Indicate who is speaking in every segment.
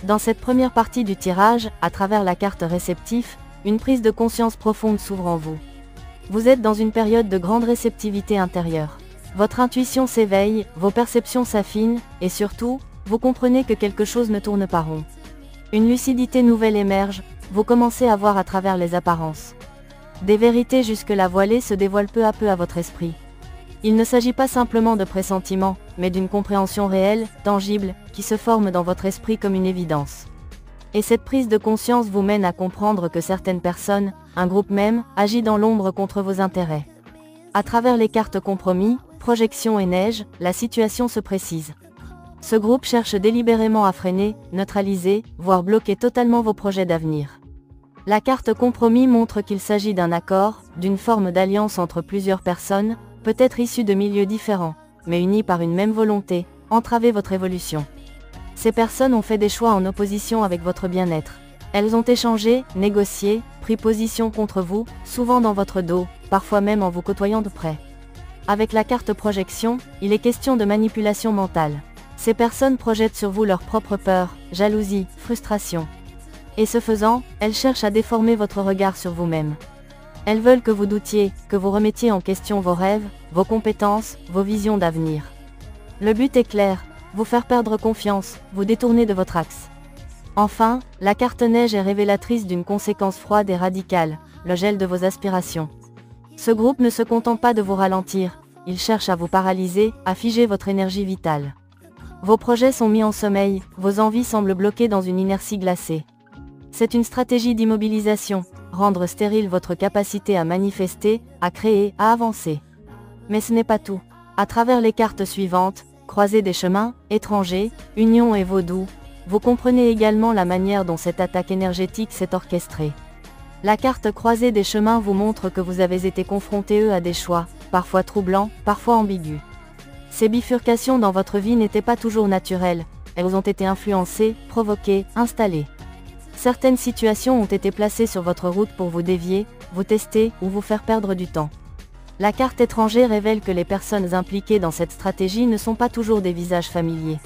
Speaker 1: Dans cette première partie du tirage, à travers la carte réceptif, une prise de conscience profonde s'ouvre en vous. Vous êtes dans une période de grande réceptivité intérieure. Votre intuition s'éveille, vos perceptions s'affinent, et surtout, vous comprenez que quelque chose ne tourne pas rond. Une lucidité nouvelle émerge, vous commencez à voir à travers les apparences. Des vérités jusque-là voilées se dévoilent peu à peu à votre esprit. Il ne s'agit pas simplement de pressentiments, mais d'une compréhension réelle, tangible, qui se forme dans votre esprit comme une évidence. Et cette prise de conscience vous mène à comprendre que certaines personnes, un groupe même, agit dans l'ombre contre vos intérêts. À travers les cartes compromis, projection et neige, la situation se précise. Ce groupe cherche délibérément à freiner, neutraliser, voire bloquer totalement vos projets d'avenir. La carte compromis montre qu'il s'agit d'un accord, d'une forme d'alliance entre plusieurs personnes, peut-être issues de milieux différents, mais unies par une même volonté, entraver votre évolution. Ces personnes ont fait des choix en opposition avec votre bien-être. Elles ont échangé, négocié, pris position contre vous, souvent dans votre dos, parfois même en vous côtoyant de près. Avec la carte projection, il est question de manipulation mentale. Ces personnes projettent sur vous leurs propres peurs, jalousie, frustration. Et ce faisant, elles cherchent à déformer votre regard sur vous-même. Elles veulent que vous doutiez, que vous remettiez en question vos rêves, vos compétences, vos visions d'avenir. Le but est clair, vous faire perdre confiance, vous détourner de votre axe. Enfin, la carte neige est révélatrice d'une conséquence froide et radicale, le gel de vos aspirations. Ce groupe ne se contente pas de vous ralentir, il cherche à vous paralyser, à figer votre énergie vitale. Vos projets sont mis en sommeil, vos envies semblent bloquées dans une inertie glacée. C'est une stratégie d'immobilisation, rendre stérile votre capacité à manifester, à créer, à avancer. Mais ce n'est pas tout. À travers les cartes suivantes, croisée des chemins, étrangers, union et vaudou, vous comprenez également la manière dont cette attaque énergétique s'est orchestrée. La carte croisée des chemins vous montre que vous avez été confronté à des choix, parfois troublants, parfois ambigus. Ces bifurcations dans votre vie n'étaient pas toujours naturelles, elles ont été influencées, provoquées, installées. Certaines situations ont été placées sur votre route pour vous dévier, vous tester ou vous faire perdre du temps. La carte étranger révèle que les personnes impliquées dans cette stratégie ne sont pas toujours des visages familiers.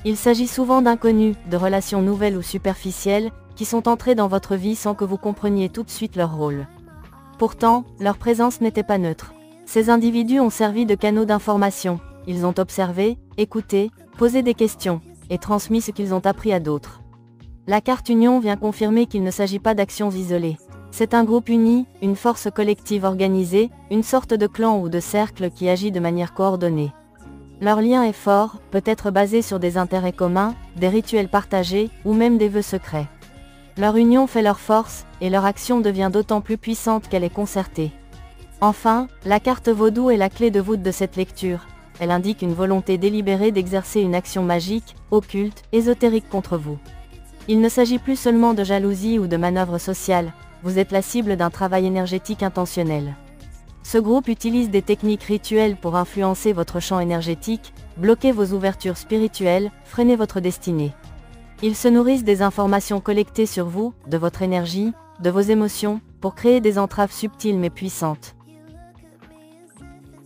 Speaker 1: Il s'agit souvent d'inconnus, de relations nouvelles ou superficielles, qui sont entrées dans votre vie sans que vous compreniez tout de suite leur rôle. Pourtant, leur présence n'était pas neutre. Ces individus ont servi de canaux d'information, ils ont observé, écouté, posé des questions, et transmis ce qu'ils ont appris à d'autres. La carte Union vient confirmer qu'il ne s'agit pas d'actions isolées. C'est un groupe uni, une force collective organisée, une sorte de clan ou de cercle qui agit de manière coordonnée. Leur lien est fort, peut être basé sur des intérêts communs, des rituels partagés, ou même des vœux secrets. Leur union fait leur force, et leur action devient d'autant plus puissante qu'elle est concertée. Enfin, la carte vaudou est la clé de voûte de cette lecture. Elle indique une volonté délibérée d'exercer une action magique, occulte, ésotérique contre vous. Il ne s'agit plus seulement de jalousie ou de manœuvre sociale, vous êtes la cible d'un travail énergétique intentionnel. Ce groupe utilise des techniques rituelles pour influencer votre champ énergétique, bloquer vos ouvertures spirituelles, freiner votre destinée. Ils se nourrissent des informations collectées sur vous, de votre énergie, de vos émotions, pour créer des entraves subtiles mais puissantes.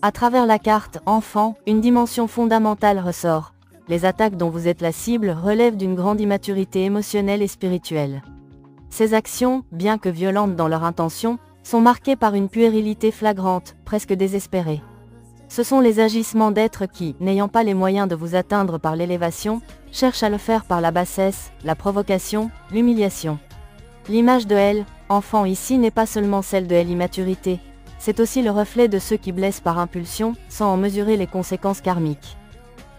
Speaker 1: À travers la carte « Enfant », une dimension fondamentale ressort. Les attaques dont vous êtes la cible relèvent d'une grande immaturité émotionnelle et spirituelle. Ces actions, bien que violentes dans leur intention, sont marquées par une puérilité flagrante, presque désespérée. Ce sont les agissements d'êtres qui, n'ayant pas les moyens de vous atteindre par l'élévation, cherchent à le faire par la bassesse, la provocation, l'humiliation. L'image de elle, enfant ici n'est pas seulement celle de l'immaturité, c'est aussi le reflet de ceux qui blessent par impulsion, sans en mesurer les conséquences karmiques.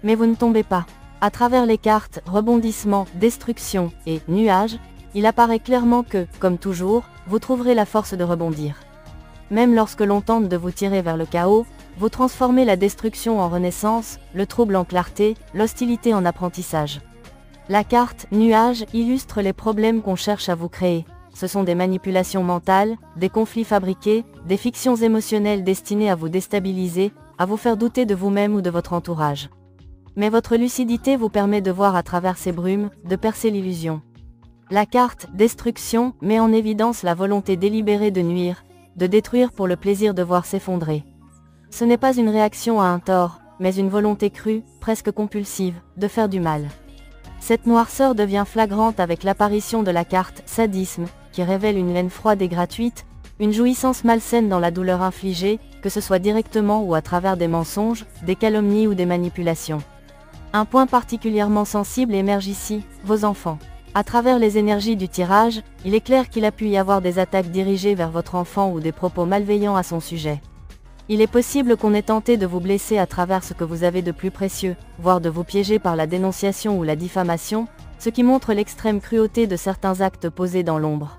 Speaker 1: Mais vous ne tombez pas. À travers les cartes, rebondissement, destruction et nuages, il apparaît clairement que, comme toujours, vous trouverez la force de rebondir. Même lorsque l'on tente de vous tirer vers le chaos, vous transformez la destruction en renaissance, le trouble en clarté, l'hostilité en apprentissage. La carte nuage illustre les problèmes qu'on cherche à vous créer. Ce sont des manipulations mentales, des conflits fabriqués, des fictions émotionnelles destinées à vous déstabiliser, à vous faire douter de vous-même ou de votre entourage. Mais votre lucidité vous permet de voir à travers ces brumes, de percer l'illusion. La carte « Destruction » met en évidence la volonté délibérée de nuire, de détruire pour le plaisir de voir s'effondrer. Ce n'est pas une réaction à un tort, mais une volonté crue, presque compulsive, de faire du mal. Cette noirceur devient flagrante avec l'apparition de la carte Sadisme, qui révèle une haine froide et gratuite, une jouissance malsaine dans la douleur infligée, que ce soit directement ou à travers des mensonges, des calomnies ou des manipulations. Un point particulièrement sensible émerge ici, vos enfants. À travers les énergies du tirage, il est clair qu'il a pu y avoir des attaques dirigées vers votre enfant ou des propos malveillants à son sujet. Il est possible qu'on ait tenté de vous blesser à travers ce que vous avez de plus précieux, voire de vous piéger par la dénonciation ou la diffamation, ce qui montre l'extrême cruauté de certains actes posés dans l'ombre.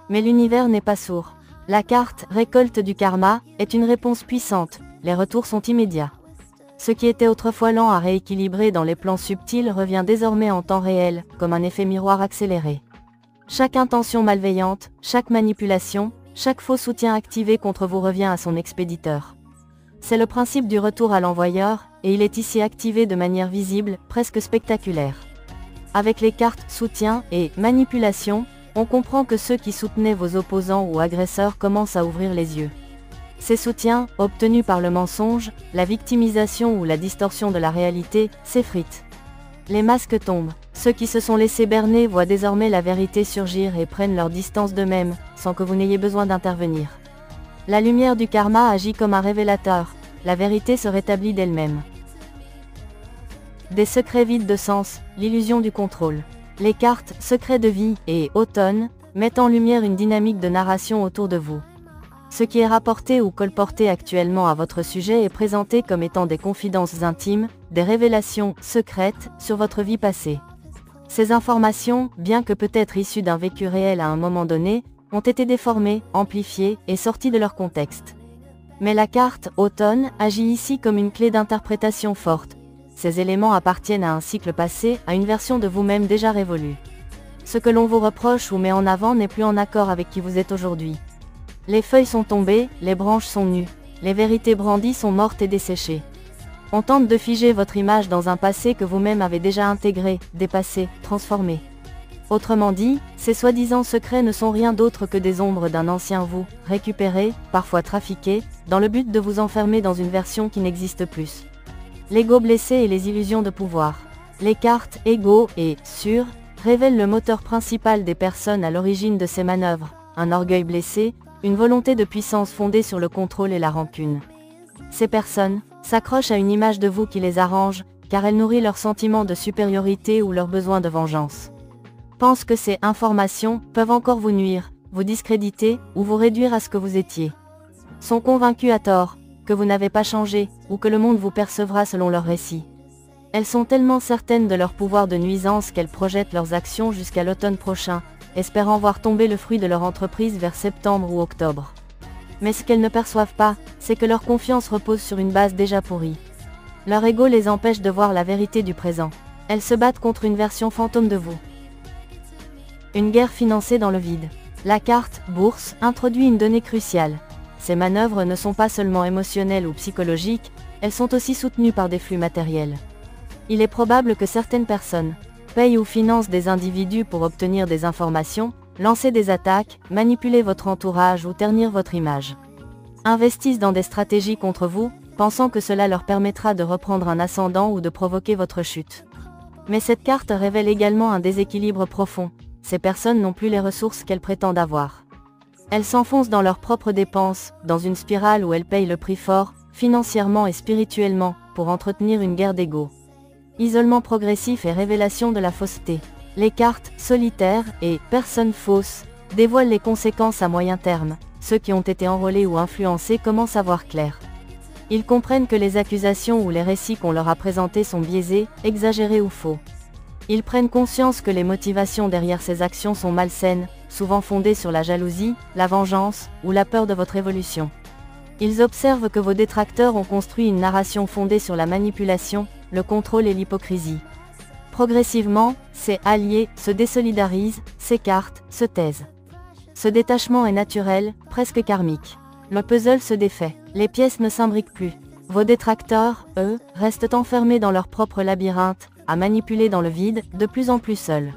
Speaker 1: Mais l'univers n'est pas sourd. La carte « Récolte du karma » est une réponse puissante, les retours sont immédiats. Ce qui était autrefois lent à rééquilibrer dans les plans subtils revient désormais en temps réel, comme un effet miroir accéléré. Chaque intention malveillante, chaque manipulation, chaque faux soutien activé contre vous revient à son expéditeur. C'est le principe du retour à l'envoyeur, et il est ici activé de manière visible, presque spectaculaire. Avec les cartes soutien et manipulation, on comprend que ceux qui soutenaient vos opposants ou agresseurs commencent à ouvrir les yeux. Ces soutiens, obtenus par le mensonge, la victimisation ou la distorsion de la réalité, s'effritent. Les masques tombent. Ceux qui se sont laissés berner voient désormais la vérité surgir et prennent leur distance d'eux-mêmes, sans que vous n'ayez besoin d'intervenir. La lumière du karma agit comme un révélateur, la vérité se rétablit d'elle-même. Des secrets vides de sens, l'illusion du contrôle. Les cartes « Secrets de vie » et « Automne » mettent en lumière une dynamique de narration autour de vous. Ce qui est rapporté ou colporté actuellement à votre sujet est présenté comme étant des confidences intimes, des révélations secrètes sur votre vie passée. Ces informations, bien que peut-être issues d'un vécu réel à un moment donné, ont été déformées, amplifiées et sorties de leur contexte. Mais la carte « Automne » agit ici comme une clé d'interprétation forte. Ces éléments appartiennent à un cycle passé, à une version de vous-même déjà révolue. Ce que l'on vous reproche ou met en avant n'est plus en accord avec qui vous êtes aujourd'hui. Les feuilles sont tombées, les branches sont nues, les vérités brandies sont mortes et desséchées. On tente de figer votre image dans un passé que vous-même avez déjà intégré, dépassé, transformé. Autrement dit, ces soi-disant secrets ne sont rien d'autre que des ombres d'un ancien vous, récupérés, parfois trafiqués, dans le but de vous enfermer dans une version qui n'existe plus. L'ego blessé et les illusions de pouvoir. Les cartes « Ego » et « Sûr » révèlent le moteur principal des personnes à l'origine de ces manœuvres, un orgueil blessé, une volonté de puissance fondée sur le contrôle et la rancune. Ces personnes s'accrochent à une image de vous qui les arrange, car elle nourrit leur sentiment de supériorité ou leur besoin de vengeance. Pensent que ces informations peuvent encore vous nuire, vous discréditer ou vous réduire à ce que vous étiez. Sont convaincus à tort que vous n'avez pas changé, ou que le monde vous percevra selon leurs récits. Elles sont tellement certaines de leur pouvoir de nuisance qu'elles projettent leurs actions jusqu'à l'automne prochain, espérant voir tomber le fruit de leur entreprise vers septembre ou octobre. Mais ce qu'elles ne perçoivent pas, c'est que leur confiance repose sur une base déjà pourrie. Leur ego les empêche de voir la vérité du présent. Elles se battent contre une version fantôme de vous. Une guerre financée dans le vide. La carte « Bourse » introduit une donnée cruciale. Ces manœuvres ne sont pas seulement émotionnelles ou psychologiques, elles sont aussi soutenues par des flux matériels. Il est probable que certaines personnes payent ou financent des individus pour obtenir des informations, lancer des attaques, manipuler votre entourage ou ternir votre image. Investissent dans des stratégies contre vous, pensant que cela leur permettra de reprendre un ascendant ou de provoquer votre chute. Mais cette carte révèle également un déséquilibre profond. Ces personnes n'ont plus les ressources qu'elles prétendent avoir. Elles s'enfoncent dans leurs propres dépenses, dans une spirale où elles payent le prix fort, financièrement et spirituellement, pour entretenir une guerre d'ego. Isolement progressif et révélation de la fausseté. Les cartes « Solitaire » et « Personne fausse » dévoilent les conséquences à moyen terme. Ceux qui ont été enrôlés ou influencés commencent à voir clair. Ils comprennent que les accusations ou les récits qu'on leur a présentés sont biaisés, exagérés ou faux. Ils prennent conscience que les motivations derrière ces actions sont malsaines, souvent fondées sur la jalousie, la vengeance, ou la peur de votre évolution. Ils observent que vos détracteurs ont construit une narration fondée sur la manipulation, le contrôle et l'hypocrisie. Progressivement, ces alliés se désolidarisent, s'écartent, se taisent. Ce détachement est naturel, presque karmique. Le puzzle se défait, les pièces ne s'imbriquent plus. Vos détracteurs, eux, restent enfermés dans leur propre labyrinthe, à manipuler dans le vide, de plus en plus seuls.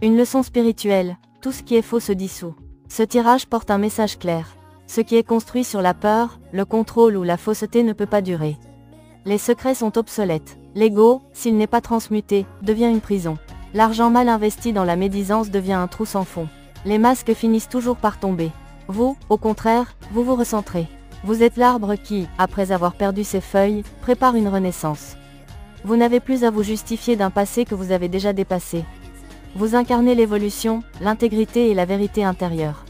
Speaker 1: Une leçon spirituelle, tout ce qui est faux se dissout. Ce tirage porte un message clair. Ce qui est construit sur la peur, le contrôle ou la fausseté ne peut pas durer. Les secrets sont obsolètes. L'ego, s'il n'est pas transmuté, devient une prison. L'argent mal investi dans la médisance devient un trou sans fond. Les masques finissent toujours par tomber. Vous, au contraire, vous vous recentrez. Vous êtes l'arbre qui, après avoir perdu ses feuilles, prépare une renaissance. Vous n'avez plus à vous justifier d'un passé que vous avez déjà dépassé. Vous incarnez l'évolution, l'intégrité et la vérité intérieure.